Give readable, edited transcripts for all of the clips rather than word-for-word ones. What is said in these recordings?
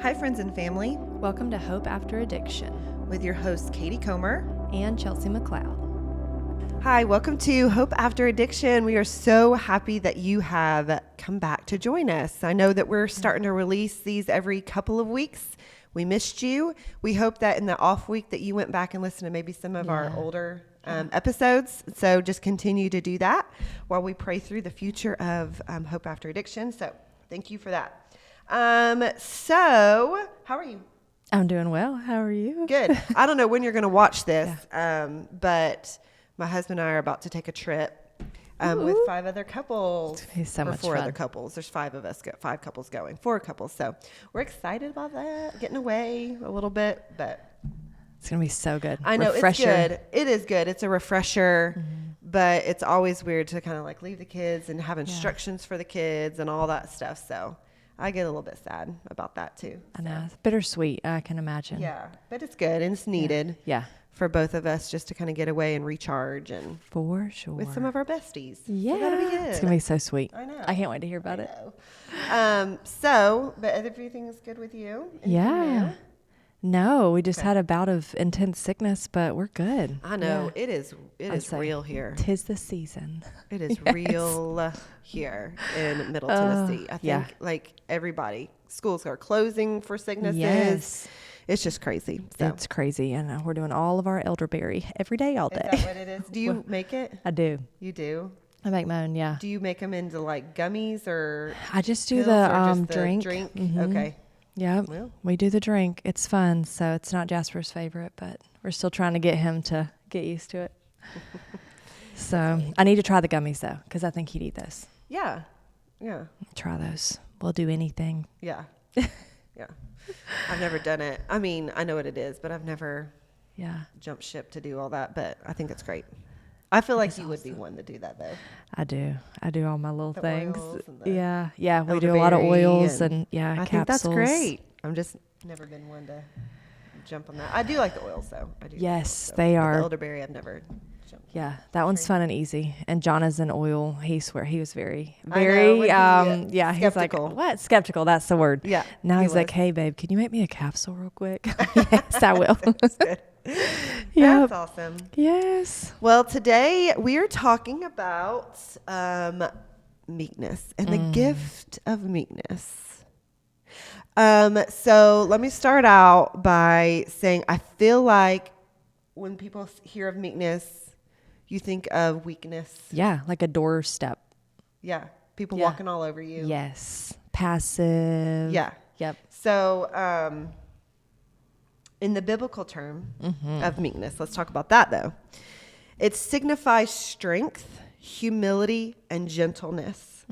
Hi, friends and family, Welcome to Hope After Addiction with your hosts, Katie Comer and Chelsea McLeod. Hi, welcome to Hope After Addiction. We are so happy that you have come back to join us. I know that we're starting to release these every couple of weeks. We missed you. We hope that in the off week that you went back and listened to maybe some of our older episodes. So just continue to do that while we pray through the future of Hope After Addiction. So thank you for that. So how are you? I'm doing well. How are you? Good. I don't know when you're going to watch this, but my husband and I are about to take a trip with 5 other couples. It's so or much 4 fun. other couples. There's 5 of us, 5 couples going, 4 couples. So we're excited about that, getting away a little bit, but It's going to be so good. I know Refresher. it's good. It is good. It's a refresher, but it's always weird to kind of like leave the kids and have instructions for the kids and all that stuff. So I get a little bit sad about that too. I know. It's bittersweet, I can imagine. Yeah, but it's good and it's needed. Yeah. For both of us just to kind of get away and recharge and For sure. with some of our besties. Yeah. So that'll be good. It's going to be so sweet. I know. I can't wait to hear about it. But everything's good with you? Anything Yeah. new? No, we just had a bout of intense sickness, but we're good. I know. Yeah. It is I'd say real here. 'Tis the season. It is Yes. real here in Middle Tennessee. I think like everybody, schools are closing for sicknesses. Yes. It's just crazy. So. It's crazy. And we're doing all of our elderberry every day, all day. Is that what it is? Do you make it? I do. You do? I make my own, yeah. Do you make them into like gummies or I just do pills the or just the drink. drink? Mhm. Okay. Yeah, Well. we do the drink. It's fun. So it's not Jasper's favorite, but we're still trying to get him to get used to it. So I need to try the gummies though, because I think he'd eat those. Yeah. Yeah. Try those. We'll do anything. Yeah. Yeah. I've never done it. I mean, I know what it is, but I've never Yeah, jumped ship to do all that, but I think it's great. I feel like That's you would be awesome. one to do that though. I do. I do all my little The things. oils and the Yeah, yeah. We do a lot of elderberry oils and and I capsules. think that's great. I'm just never been one to jump on that. I do like the oils though. I do. like the Yes, oils, they but are. The elderberry, I've never jumped. Yeah, that one's fun and easy. And John is an oil. He was very, I know, when he, yeah. He's skeptical. like, what? Skeptical. That's the word. Yeah. Now he he's like, was. hey, babe, can you make me a capsule real quick? Yes, I will. That's good. Yep. That's awesome. Yes. Well, today we are talking about meekness and the gift of meekness. So let me start out by saying I feel like when people hear of meekness, you think of weakness. Yeah, like a doorstep. Yeah. People Yeah. walking all over you. Yes. Passive. Yeah. Yep. So in the biblical term of meekness, let's talk about that though. It signifies strength, humility, and gentleness.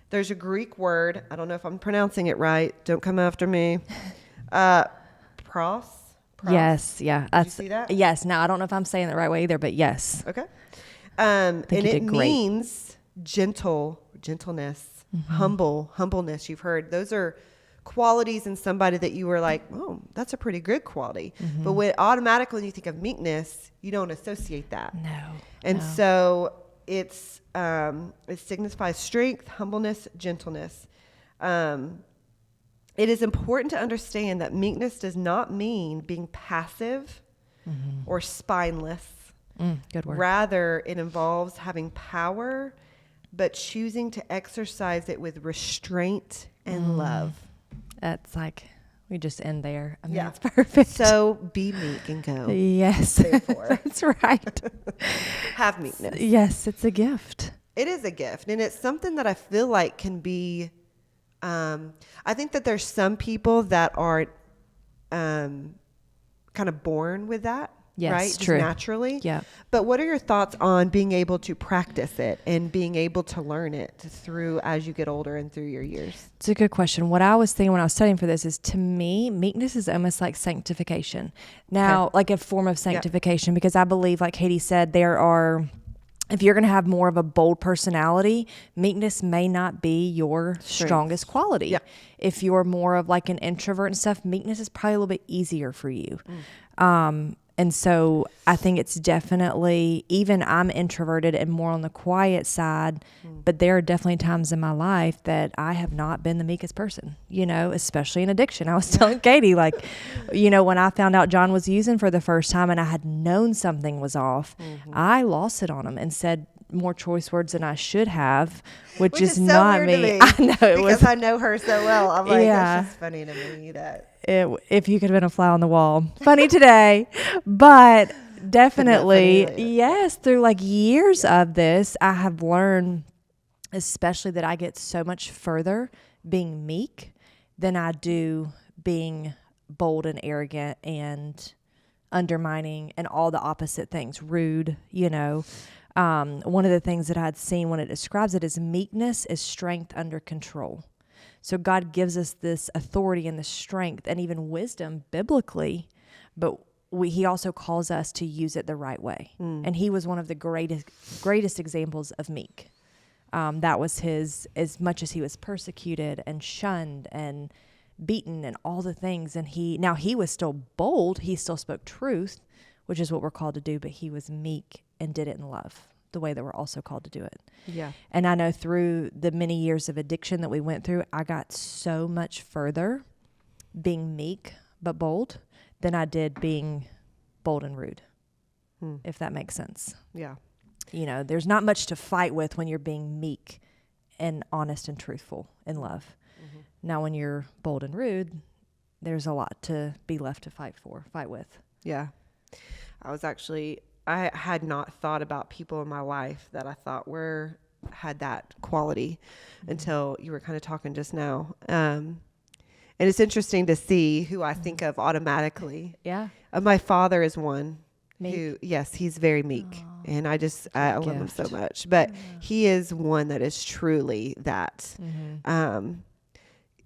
There's a Greek word. I don't know if I'm pronouncing it right. Don't come after me. Pros. Yes. Yeah. Did you see that? Yes. Now, I don't know if I'm saying it the right way either, but yes. Okay. And you it did great. means gentleness, humbleness. You've heard those are qualities in somebody that you were like, oh, that's a pretty good quality. But when automatically when you think of meekness, you don't associate that. No. And no. so it signifies strength, humbleness, gentleness. It is important to understand that meekness does not mean being passive or spineless. Good word. Rather, it involves having power, but choosing to exercise it with restraint and love. That's like, we just end there. I mean, Yeah. it's perfect. So be meek and go. yes. Therefore. That's right. Have meekness. Yes, it's a gift. It is a gift, and it's something that I feel like can be. I think that there's some people that are kind of born with that, Yes, right? Just true. naturally. Yeah. But what are your thoughts on being able to practice it and being able to learn it through as you get older and through your years? It's a good question. What I was thinking when I was studying for this is, to me, meekness is almost like sanctification. Now, like a form of sanctification, because I believe, like Katie said, if you're going to have more of a bold personality, meekness may not be your strongest quality. Yeah. If you're more of like an introvert and stuff, meekness is probably a little bit easier for you. And so I think it's definitely, even I'm introverted and more on the quiet side, but there are definitely times in my life that I have not been the meekest person, especially in addiction. I was telling Katie, like, when I found out John was using for the first time and I had known something was off, I lost it on him and said more choice words than I should have, which is so not weird me. To me. I know. Because I know her so well. I'm like, that's just funny to me that. If you could have been a fly on the wall. Funny today. But definitely, yes, through like years of this, I have learned, especially that I get so much further being meek than I do being bold and arrogant and undermining and all the opposite things, rude, One of the things that I'd seen when it describes it is meekness is strength under control. So God gives us this authority and the strength and even wisdom biblically, but he also calls us to use it the right way. And he was one of the greatest examples of meek. That was his, as much as he was persecuted and shunned and beaten and all the things. And he was still bold. He still spoke truth, which is what we're called to do, but he was meek and did it in love, the way that we're also called to do it. Yeah. And I know through the many years of addiction that we went through, I got so much further being meek but bold than I did being bold and rude, if that makes sense. Yeah. There's not much to fight with when you're being meek and honest and truthful in love. Now, when you're bold and rude, there's a lot to be left to fight with. Yeah. I had not thought about people in my life that I thought had that quality until you were kind of talking just now. And it's interesting to see who I think of automatically. Yeah. My father is one Meek. who, yes, he's very meek. And I love him so much. But he is one that is truly that.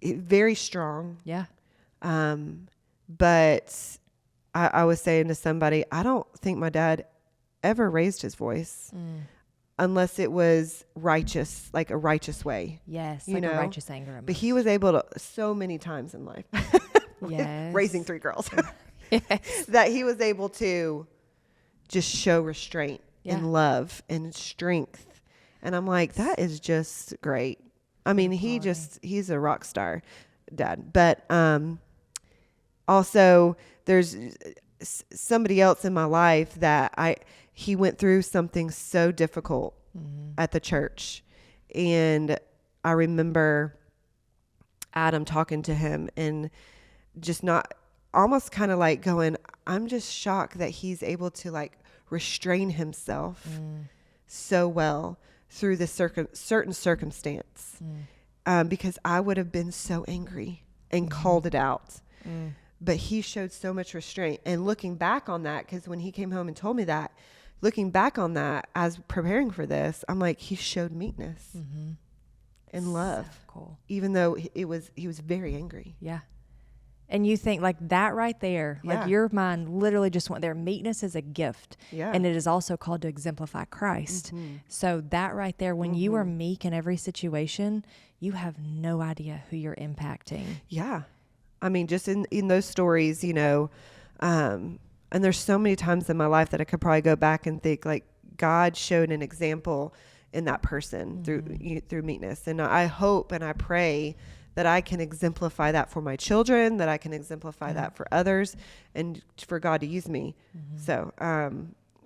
Very strong. Yeah. But I was saying to somebody, I don't think my dad ever raised his voice unless it was righteous, like a righteous way. Yes, like a righteous anger. But he was able to, so many times in life, raising 3 girls, that he was able to just show restraint and love and strength. And I'm like, that is just great. I mean, he's a rock star dad. But also there's somebody else in my life that he went through something so difficult at the church. And I remember Adam talking to him and just not almost kind of like going, I'm just shocked that he's able to like restrain himself so well through this certain circumstance. Because I would have been so angry and called it out. But he showed so much restraint. And looking back on that, because when he came home and told me that, looking back on that as preparing for this, I'm like, he showed meekness and love. So cool. Even though he was very angry. Yeah. And you think like that right there, like your mind literally just went there. Meekness is a gift. Yeah. And it is also called to exemplify Christ. So that right there, when you are meek in every situation, you have no idea who you're impacting. Yeah. I mean, just in those stories, and there's so many times in my life that I could probably go back and think like God showed an example in that person through meekness. And I hope and I pray that I can exemplify that for my children, that I can exemplify that for others, and for God to use me. So,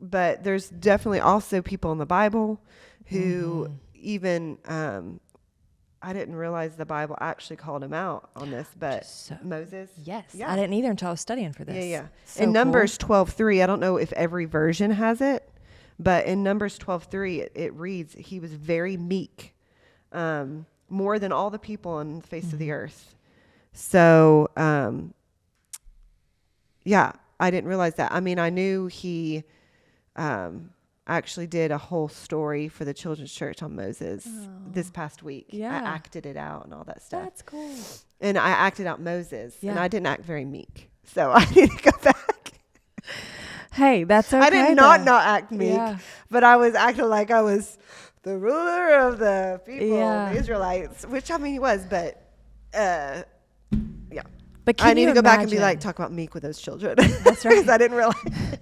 but there's definitely also people in the Bible who even, I didn't realize the Bible actually called him out on this, but Moses. Yes. Yeah. I didn't either until I was studying for this. Yeah. So in Numbers 12:3, I don't know if every version has it, but in Numbers 12:3, it reads, he was very meek, more than all the people on the face of the earth. So, I didn't realize that. I mean, I knew he actually did a whole story for the children's church on Moses this past week. Yeah. I acted it out and all that stuff. That's cool. And I acted out Moses, and I didn't act very meek. So I need to go back. Hey, that's okay. I did not act meek, but I was acting like I was the ruler of the people, the Israelites, which I mean he was, but But I need to go back and be like, talk about meek with those children. That's right. Because I didn't realize.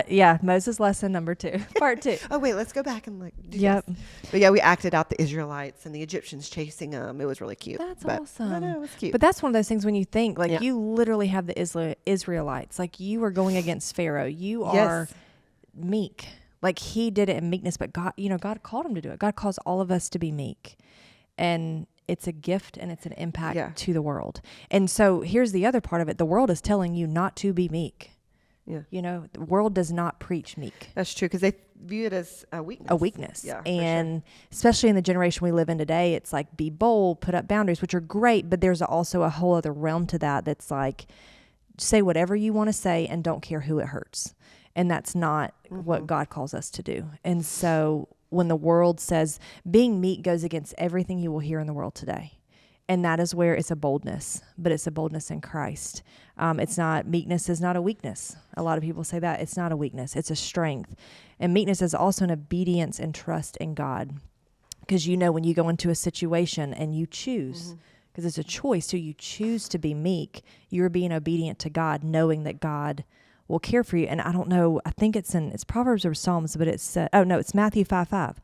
Yeah, Moses lesson number 2, part 2. Oh wait, let's go back and like. Do Yep. this. But yeah, we acted out the Israelites and the Egyptians chasing them. It was really cute. That's but, awesome. I know, it was cute. But that's one of those things when you think like Yeah. you literally have the Israelites, like you are going against Pharaoh. You are meek. Like he did it in meekness, but God, God called him to do it. God calls all of us to be meek. And it's a gift and it's an impact to the world. And so here's the other part of it. The world is telling you not to be meek. Yeah. The world does not preach meek. That's true, because they view it as a weakness. A weakness. Yeah, and especially in the generation we live in today, it's like be bold, put up boundaries, which are great, but there's also a whole other realm to that that's like say whatever you want to say and don't care who it hurts. And that's not what God calls us to do. And so when the world says being meek goes against everything you will hear in the world today. And that is where it's a boldness, but it's a boldness in Christ. Meekness is not a weakness. A lot of people say that. It's not a weakness. It's a strength. And meekness is also an obedience and trust in God. Because when you go into a situation and you choose, because it's a choice, so you choose to be meek, you're being obedient to God, knowing that God will care for you. And I don't know, I think it's Proverbs or Psalms, but it's Matthew 5:5.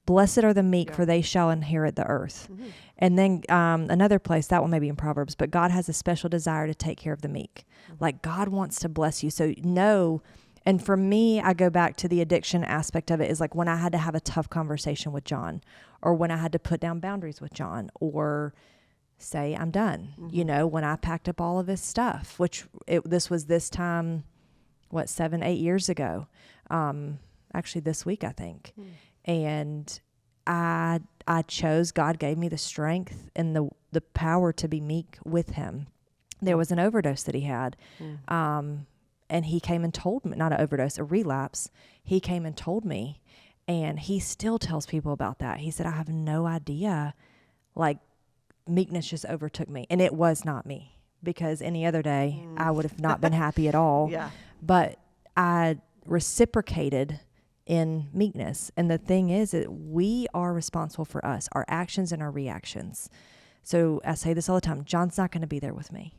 Blessed are the meek, for they shall inherit the earth. And then another place, that one may be in Proverbs, but God has a special desire to take care of the meek. Like God wants to bless you. So and for me, I go back to the addiction aspect of it is like when I had to have a tough conversation with John, or when I had to put down boundaries with John, or say I'm done, when I packed up all of his stuff, this was this time, 7-8 years ago, actually this week, I think. And I chose, God gave me the strength and the power to be meek with him. There was an overdose that he had. And he came and told me, not an overdose, a relapse. He came and told me, and he still tells people about that. He said, I have no idea, like meekness just overtook me. And it was not me, because any other day I would have not been happy at all. Yeah. But I reciprocated in meekness. And the thing is that we are responsible for us, our actions and our reactions. So I say this all the time, John's not going to be there with me.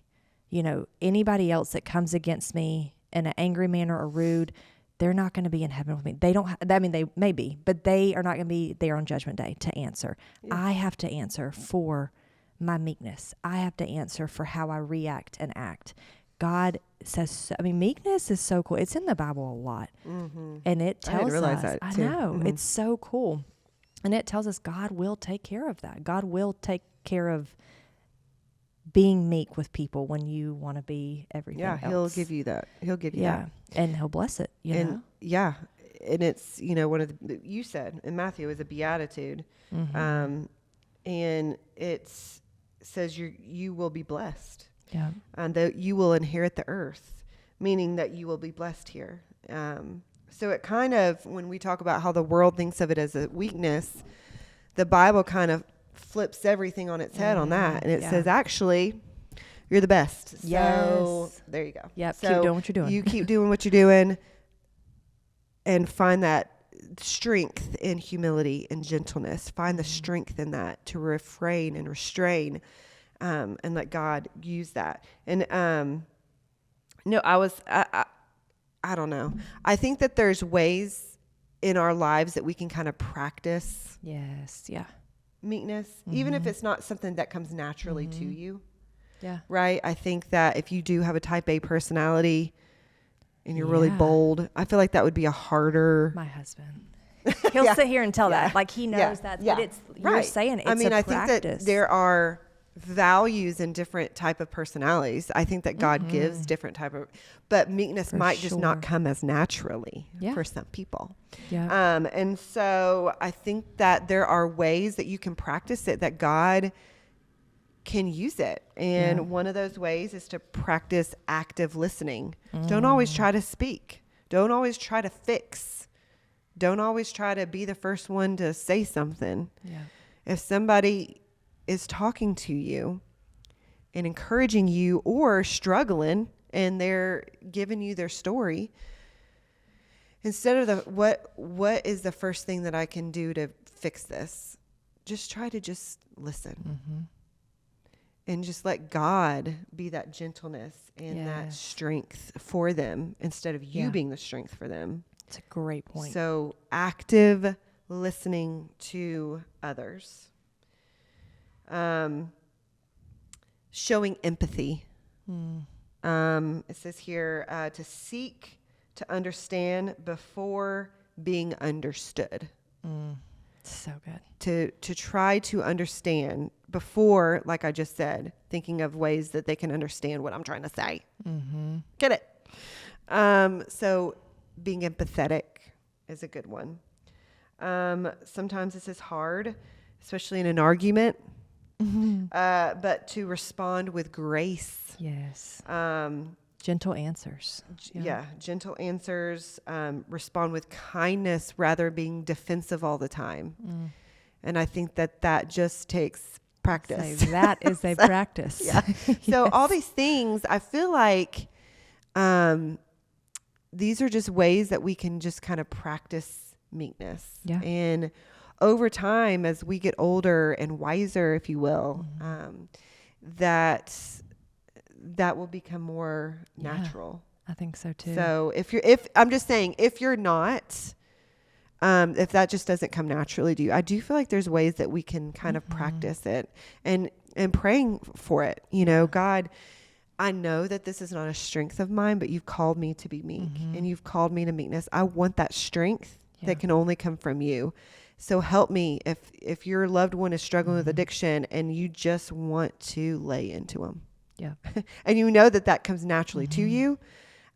Anybody else that comes against me in an angry manner or rude, they're not going to be in heaven with me. They don't, they may be, but they are not going to be there on Judgment Day to answer. Yeah. I have to answer for my meekness. I have to answer for how I react and act. God says, meekness is so cool. It's in the Bible a lot. And it tells us. I didn't realize that too. I know. It's so cool. And it tells us God will take care of that. God will take care of being meek with people when you want to be everything else. He'll give you that. He'll give you that. And he'll bless it, you know? Yeah. And it's, one of the, you said in Matthew is a beatitude. And it says you will be blessed. Yeah. And that you will inherit the earth, meaning that you will be blessed here. So it kind of, when we talk about how the world thinks of it as a weakness, the Bible kind of flips everything on its head on that. And it says, actually, you're the best. So there you go. Yep. So keep doing what you're doing. You keep doing what you're doing and find that strength in humility and gentleness. Find the strength in that to refrain and restrain. And let God use that. And I don't know. I think that there's ways in our lives that we can kind of practice. Yes. Yeah. Meekness, even if it's not something that comes naturally to you. Yeah. Right. I think that if you do have a type A personality and you're really bold, I feel like that would be a harder. My husband. He'll sit here and tell that. Like he knows that. But it's, you're saying it's a practice. Think that there are values in different type of personalities. I think that God gives different type of, but meekness might just not come as naturally for some people. Yeah. And so I think that there are ways that you can practice it, that God can use it. And one of those ways is to practice active listening. Don't always try to speak. Don't always try to fix. Don't always try to be the first one to say something. Yeah. If somebody is talking to you and encouraging you or struggling and they're giving you their story, instead of what is the first thing that I can do to fix this, just try to just listen and just let God be that gentleness and that strength for them instead of you being the strength for them. It's a great point. So active listening to others. Showing empathy. It says here to seek to understand before being understood. So good. To try to understand before, like I just said, thinking of ways that they can understand what I'm trying to say. Get it? So being empathetic is a good one. Sometimes this is hard, especially in an argument, but to respond with grace. Yes. Gentle answers. Gentle answers. Respond with kindness rather being defensive all the time. And I think that just takes practice. So that is a practice. Yeah. So all these things, I feel like these are just ways that we can just kind of practice meekness. Yeah. And over time, as we get older and wiser, if you will, that will become more natural. I think so too. So if I'm just saying, if you're not, if that just doesn't come naturally to you, I do feel like there's ways that we can kind of practice it and praying for it. You know, God, I know that this is not a strength of mine, but you've called me to be meek and you've called me to meekness. I want that strength that can only come from you. So help me if your loved one is struggling with addiction and you just want to lay into them. Yeah. And you know that comes naturally to you.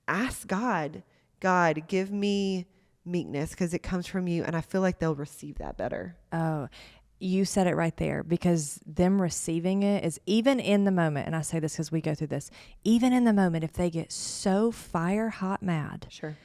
Ask God, give me meekness because it comes from you. And I feel like they'll receive that better. Oh, you said it right there, because them receiving it is, even in the moment, and I say this because we go through this, even in the moment, if they get so fire hot mad, Sure.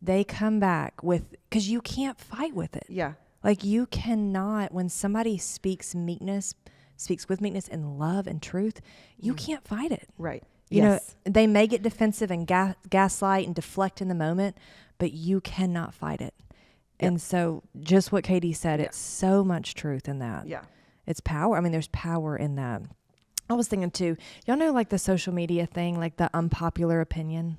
they come back with, because you can't fight with it. Yeah. Like you cannot, when somebody speaks with meekness and love and truth, you can't fight it. Right. You know, they may get defensive and gaslight and deflect in the moment, but you cannot fight it. Yep. And so just what Katie said, it's so much truth in that. Yeah. It's power. I mean, there's power in that. I was thinking too, y'all know like the social media thing, like the unpopular opinion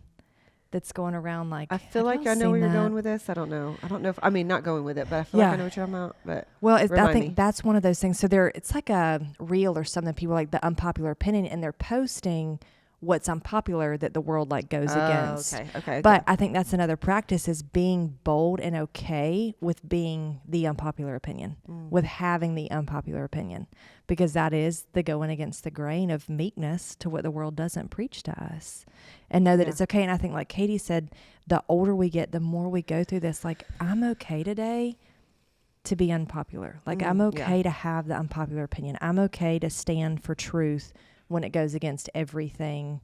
that's going around. Like, I feel like I know where you're going with this. I don't know if, I mean, not going with it, but I feel like I know what you're talking about. But well, I think that's one of those things. So it's like a reel or something. People like the unpopular opinion, and they're posting what's unpopular that the world like goes against. Okay. But I think that's another practice, is being bold and okay with being the unpopular opinion, with having the unpopular opinion, because that is the going against the grain of meekness to what the world doesn't preach to us, and know that it's okay. And I think, like Katie said, the older we get, the more we go through this, like, I'm okay today to be unpopular. Like, I'm okay to have the unpopular opinion. I'm okay to stand for truth when it goes against everything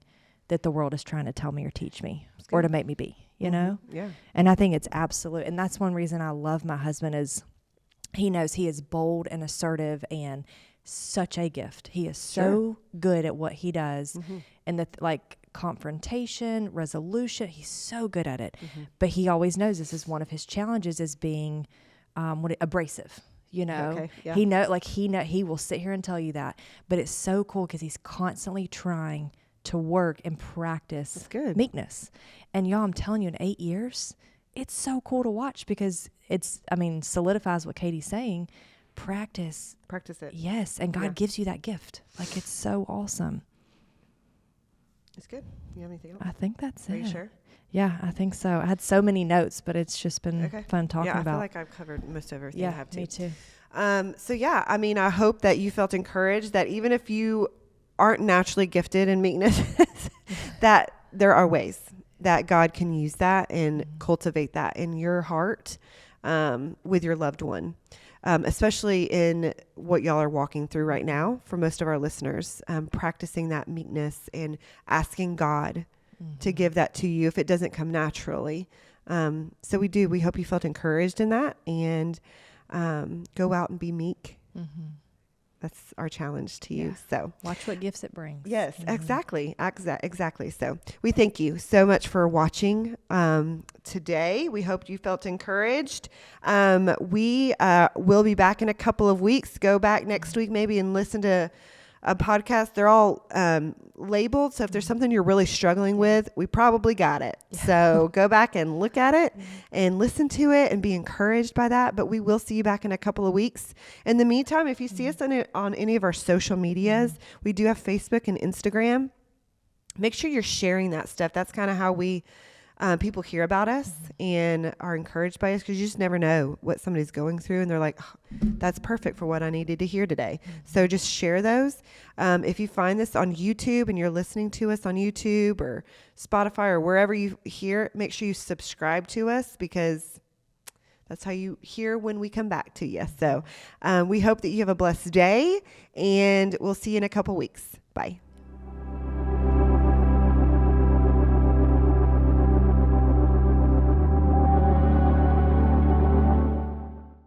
that the world is trying to tell me or teach me or to make me be, you know? Yeah. And I think it's absolute. And that's one reason I love my husband, is he knows he is bold and assertive and such a gift. He is so good at what he does. And like confrontation, resolution, he's so good at it. But he always knows this is one of his challenges, is being abrasive. You know, he will sit here and tell you that, but it's so cool because he's constantly trying to work and practice meekness. And y'all, I'm telling you, in 8 years, it's so cool to watch, because solidifies what Katie's saying. Practice it. Yes. And God gives you that gift. Like, it's so awesome. It's good. You have anything else? I think that's it. Are you sure? Yeah, I think so. I had so many notes, but it's just been fun talking about. Yeah, I feel like I've covered most of everything I have to. Me too. I hope that you felt encouraged, that even if you aren't naturally gifted in meekness, that there are ways that God can use that and cultivate that in your heart with your loved one, especially in what y'all are walking through right now. For most of our listeners, practicing that meekness and asking God to give that to you if it doesn't come naturally. So we hope you felt encouraged in that, and go out and be meek. That's our challenge to you. So watch what gifts it brings. Yes, exactly. So we thank you so much for watching today. We hope you felt encouraged. We will be back in a couple of weeks. Go back next week maybe and listen to podcasts. They're all labeled. So if there's something you're really struggling with, we probably got it. So go back and look at it and listen to it and be encouraged by that. But we will see you back in a couple of weeks. In the meantime, if you see us on any of our social medias, we do have Facebook and Instagram. Make sure you're sharing that stuff. That's kind of how we people hear about us and are encouraged by us, because you just never know what somebody's going through and they're like, oh, that's perfect for what I needed to hear today. So just share those. If you find this on YouTube and you're listening to us on YouTube or Spotify or wherever you hear, make sure you subscribe to us, because that's how you hear when we come back to you. So we hope that you have a blessed day, and we'll see you in a couple weeks. Bye.